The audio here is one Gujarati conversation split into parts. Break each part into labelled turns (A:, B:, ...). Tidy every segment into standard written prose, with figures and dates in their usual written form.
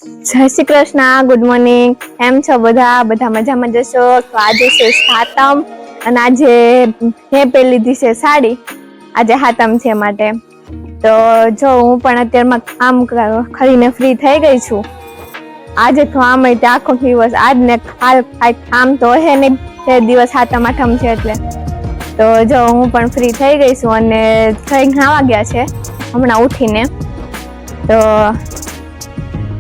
A: જય શ્રી કૃષ્ણ, ગુડ મોર્નિંગ. કેમ છો બધા મજામાં જશો? તો આજે છે સાતમ અને આજે મેં પહેરી લીધી છે સાડી. આજે સાતમ છે માટે. તો જો હું પણ અત્યારમાં કામ કરીને ફ્રી થઈ ગઈ છું. આજે તો આમ આખો દિવસ આજ ને કામ તો હે ને બે દિવસ સાતમ આઠમ છે એટલે. તો જો હું પણ ફ્રી થઈ ગઈ છું અને થઈ નાવા ગયા છે હમણાં ઉઠીને. તો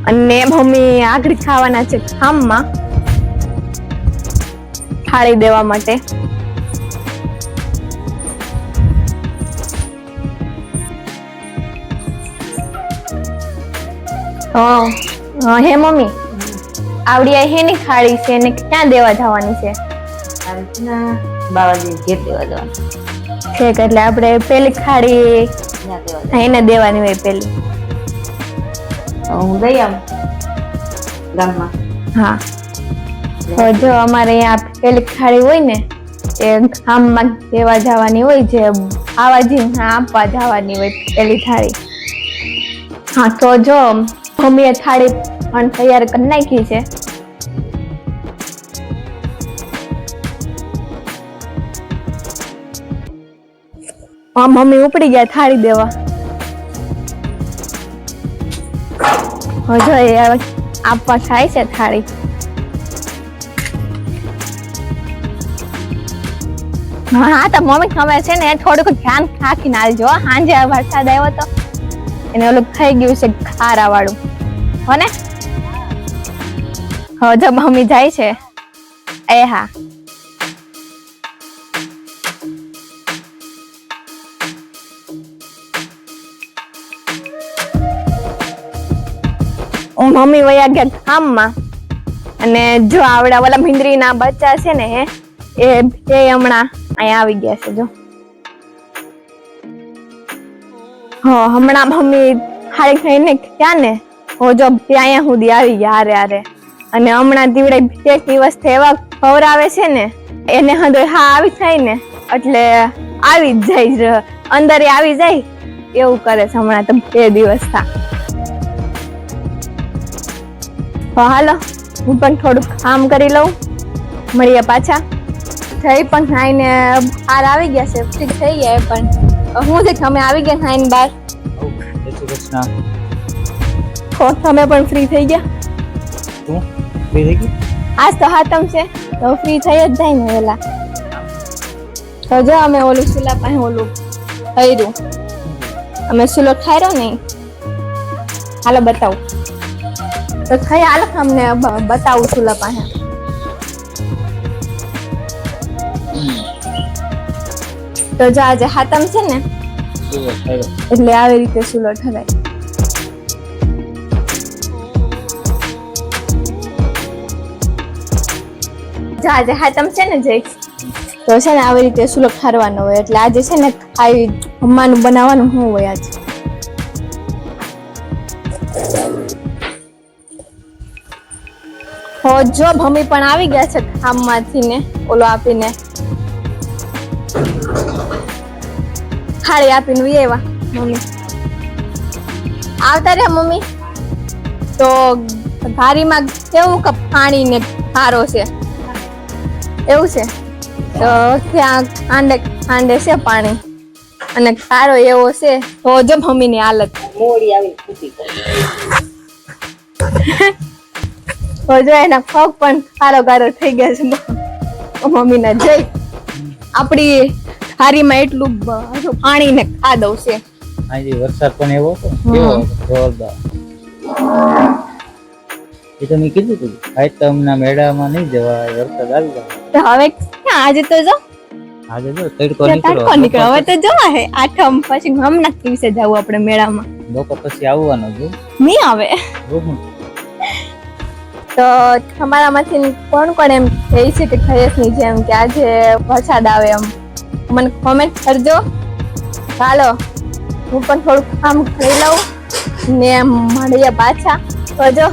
A: અને મમ્મી આગળ ખાવાના છે ખામમાં થાળી દેવા માટે. હે મમ્મી, આવડી આ હેની થાળી છે ને ક્યાં દેવા જવાની છે?
B: બાવાજી ઘેર દેવા જવાનું
A: છે એટલે આપણે પેલી થાળી એને દેવાની હોય પેલી.
B: હું દઈ આવું ગામમાં.
A: હા, તો જો અમારે અહીંયા પેલી થાળી હોય ને એ ગામમાં દેવા જવાની હોય, જે બાવાજી આપવા જવાની હોય પેલી થાળી. હા, તો જો મમ્મીએ થાળી પણ તૈયાર કરી નાખી છે. મમ્મી ઉપડી ગયા થાળી દેવા. જો એ આપવા થાય છે થાળી. હા તો મમ્મી તમે છે ને થોડુંક ધ્યાન રાખીને આવજો. સાંજે વરસાદ આવ્યો તો એને ઓલું થઈ ગયું છે ખારા વાળું હો ને. જો મમ્મી જાય છે. એ હા, મમ્મી વયા ગયા કામમાં. અને જો આવડા ઓલા ભીંડરીના બચ્ચા છે ને એ હમણાં અહીંયા આવી ગયા છે. જો હમણાં મમ્મી ખાલી ખાઈને ક્યાં ને જો અહીંયા સુધી આવી ગયા હારે હારે. અને હમણાં દીવડે એક દિવસ એવા ખવડાવે છે ને એને હંધો હા આવી થાય ને એટલે આવી જ જાય, અંદર આવી જાય એવું કરે છે હમણાં તો 2 દિવસ થા. હાલો હું પણ થોડુંક કામ કરી લઉં, મળીએ પાછા. થઈ પણ ખાઈને બહાર આવી ગયા છે, ફ્રી થઈ ગયા. પણ હું છે તમે આવી ગયા ખાઈને બહાર? તમે પણ ફ્રી થઈ ગયા? આજ તો હાતમ છે તો ફ્રી થઈ જ જાય ને વેલા. તો જો અમે ઓલું સુલા પાસે ઓલું કર્યું, અમે સુલો ઠાર્યો નહીં. હાલો બતાવું તો થઈ. હાલ અમને બતાવું સુલા પાસે. તો જો આજે હાતમ છે ને એટલે આવી રીતે સુલો ઠરાય. જો આજે હાતમ છે ને જઈ તો છે ને આવી રીતે સુલો ઠારવાનો હોય. એટલે આજે છે ને ખાઈ જમવાનું બનાવવાનું શું હોય આજે. જો મમ્મી પણ આવી ગયા છે કામમાંથી ને ઓલો આપીને થાળી આપીને એવા. મમ્મી આવતા રે મમ્મી. તો ઘારીમાં કેવું કે પાણી ને ખારો છે એવું છે. તો ત્યાં ખાંડે છે પાણી અને ખારો એવો છે. તો જો મમ્મી ની હાલત
B: મોડી આવી ખૂટી
A: તો જો એના પગ પણ ખારો થઈ ગયા છે મમ્મી ના. જઈ આપડી થારીમાં એટલું પાણી ને ખાધો છે.
C: આજે વરસાદ પણ એવો હતો, કેવો જોરદાર. એ તો મેં કીધું હતું આઈટમના મેળામાં નહીં જવાય, વરસાદ આવી જાય.
A: તો હવે ક્યાં આજે તો જો
C: આજે જો તડકો નીકળ્યો.
A: હવે તો જવા હે આઠમ પછી હમણાં દિવસે જવું આપણે મેળામાં.
C: લોકો પછી આવવાનો જો
A: નહીં આવે. તો તમારામાંથી કોણ એમ કહે છે કે ખરેખની જેમ કે આજે વરસાદ આવે એમ મને કોમેન્ટ કરજો. ચાલો હું પણ થોડુંક કામ કરી લઉં ને મળીએ પાછા. તો જો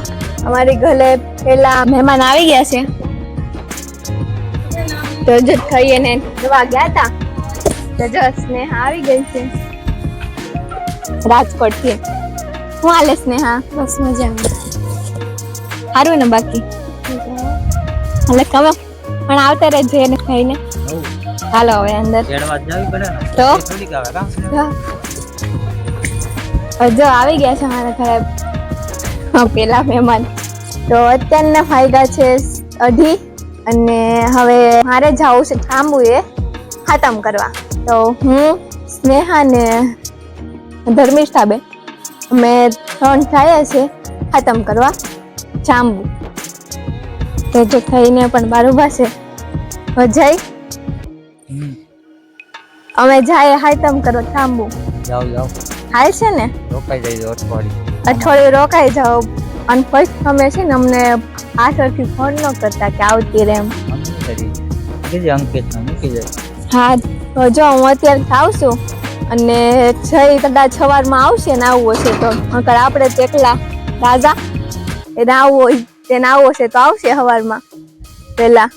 A: અમારી ઘરે પેલા મહેમાન આવી ગયા છે. તો જો થઈ એને જોવા ગયા હતા. તો જો સ્નેહા આવી ગઈ છે રાજકોટ થી. હું હાલે સ્નેહા?
D: બસ મજામાં.
A: સારું ને બાકી એટલે તમે પણ આવતા રહેજો એને ખાઈને. હાલો હવે અંદર
C: તેડવા જ જાવી પડે ને.
A: તો?
C: થોડીક આવે કાં?
A: જો આવી ગયા છે મારા ઘરે પેલા મહેમાન. તો અત્યારના ફાયદા છે 2:30 અને હવે મારે જવું છે જાંબુએ ખાતમ કરવા. તો હું સ્નેહા ને ધર્મિષ્ઠા બેન અમે 3 જાય છે ખાતમ કરવા જાંબુ. તો જો ખાઈને પણ બાર ઉભા છે. જઈ અમે જાય ખાતમ કરવા જાંબુ.
C: જાઓ
A: હાલ છે ને
C: રોકાઈ જાય અઠવાડિયું.
A: અઠવાડિયું રોકાઈ જાઓ. અને ફર્સ્ટ અમે છે ને અમને પાછળથી ફોન ન કરતા કે આવતી રે એમ.
C: કીધી અંકિતને મૂકી જાય.
A: હા તો જો હું અત્યારે આવશું અને જઈ કદાચ સવારમાં આવશે ને આવવું હશે તો નકર આપણે તો એકલા રાજા એને આવવું હોય તેને આવવું હશે તો આવશે સવારમાં પેલા.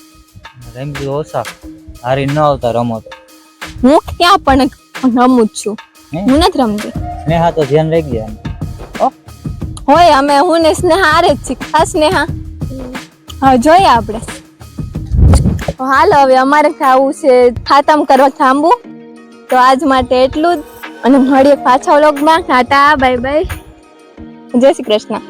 C: રમજી ઓછા હારી ન આવતા રમો તો.
A: હું ક્યાં પણ રમું જ છું. હું નથી રમતી.
C: સ્નેહા તો ધ્યાન રાખી જાય.
A: હોય અમે હું ને સ્નેહા હારે જ છીએ. હા સ્નેહા હવે જોઈએ આપણે. હાલ હવે અમારે ખાવું છે ખાતમ કરવા જાંબુ. તો આજ માટે એટલું જ અને મળીએ પાછા વ્લોગમાં. ટાટા બાય બાય જય શ્રી કૃષ્ણ.